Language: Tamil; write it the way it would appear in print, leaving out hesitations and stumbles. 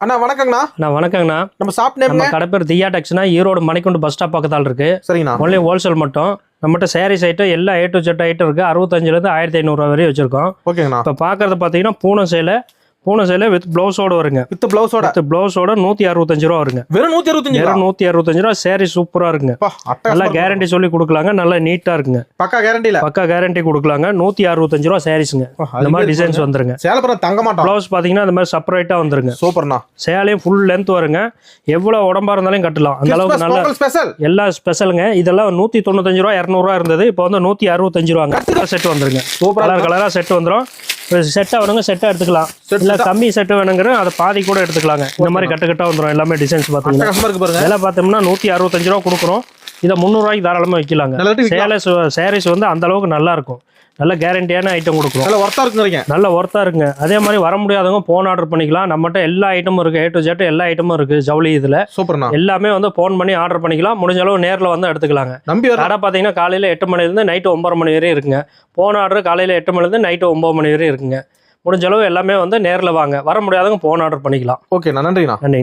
அண்ணா வணக்கங்கண்ணா. வணக்கங்கண்ணா. நம்ம ஷாப் நேம் நம்ம கடை பேர் தியா டெக்ஸ்னா ஈரோடு மணிக்குண்டு பஸ் ஸ்டாப் பக்கத்தால் இருக்கு. சரிங்கண்ணா. ஒன்லி ஹோல்சேல் மட்டும். நம்மகிட்ட சாரீஸ் ஐட்டம் எல்லா A to Z ஐட்டம் இருக்கு. 65லேருந்து 1500 வரையும் வச்சிருக்கோம். ஓகேங்கண்ணா. இப்போ பார்க்கறது பார்த்தீங்கன்னா பூனை சேலை வித் பிளவுஸோட வருங்க. வித் பிளவுஸோட 165 ரூபா வருங்க. வெறும் 165. வெறும் 165 ரூபா. சாரி சூப்பரா இருக்குங்க. நல்லா கேரண்டி சொல்லி கொடுக்கலாங்க. நல்லா நீட்டா இருக்குங்க. பக்கா கேரண்டி கொடுக்கலாங்க. 165 ரூபா சாரீஸ்ங்க. இந்த மாதிரி டிசைன்ஸ் வந்துருங்க. சேலப்புறம் தங்க மாட்டோம். பிளவுஸ் பாத்தீங்கன்னா இந்த மாதிரி செப்பரேட்டா வந்துருங்க. சூப்பர்ண்ணா. சேலையும் ஃபுல் லென்த் வருங்க. எவ்வளவு உடம்பா இருந்தாலும் கட்டலாம். அந்த அளவுக்கு நல்ல ஸ்பெஷல். எல்லா ஸ்பெஷலுங்க. இதெல்லாம் 195 ரூபா 200 ரூபா இருந்தது. இப்போ வந்து 165 ரூபாங்க. செட் வந்துருங்க. கலரா செட் வந்துடும். செட்டா வேணுங்க செட்டா எடுத்துக்கலாம். இல்ல கம்மி செட்டு வேணுங்கிற அதை பாதி கூட எடுத்துக்கலாங்க. இந்த மாதிரி கட்டா வந்துடும். எல்லாமே டிசைன்ஸ் பாத்தீங்கன்னா இதெல்லாம் பார்த்தோம்னா 165 ரூபா கொடுக்குறோம். இதை 300 ரூபாய்க்கு தாராளமா வைக்கலாங்க. சாரீஸ் வந்து அந்த அளவுக்கு நல்லா இருக்கும். நல்ல கேரண்டியான ஐட்டம் கொடுக்குறோம். நல்ல ஒர்த்தா இருக்குங்க. அதே மாதிரி வர முடியாதவங்க போன் ஆர்டர் பண்ணிக்கலாம். நம்மகிட்ட எல்லா ஐட்டமும் இருக்கு. A to Z எல்லா ஐட்டமும் இருக்கு. ஜவுளி இதுல சூப்பர்ண்ணா. எல்லாமே வந்து போன் பண்ணி ஆர்டர் பண்ணிக்கலாம். முடிஞ்ச அளவு நேரில் வந்து எடுத்துக்கலாங்க. கடை பார்த்தீங்கன்னா காலையில 8 மணிலேருந்து நைட்டு 9 மணி வரையும் இருக்குங்க. போன் ஆர்டர் காலையில 8 மணிலேருந்து நைட்டு 9 மணி வரையும் இருக்குங்க. முடிஞ்ச அளவு எல்லாமே வந்து நேரில் வாங்க. வர முடியாதவங்க போன் ஆர்டர் பண்ணிக்கலாம். ஓகே, நன்றிண்ணா. நன்றிங்க.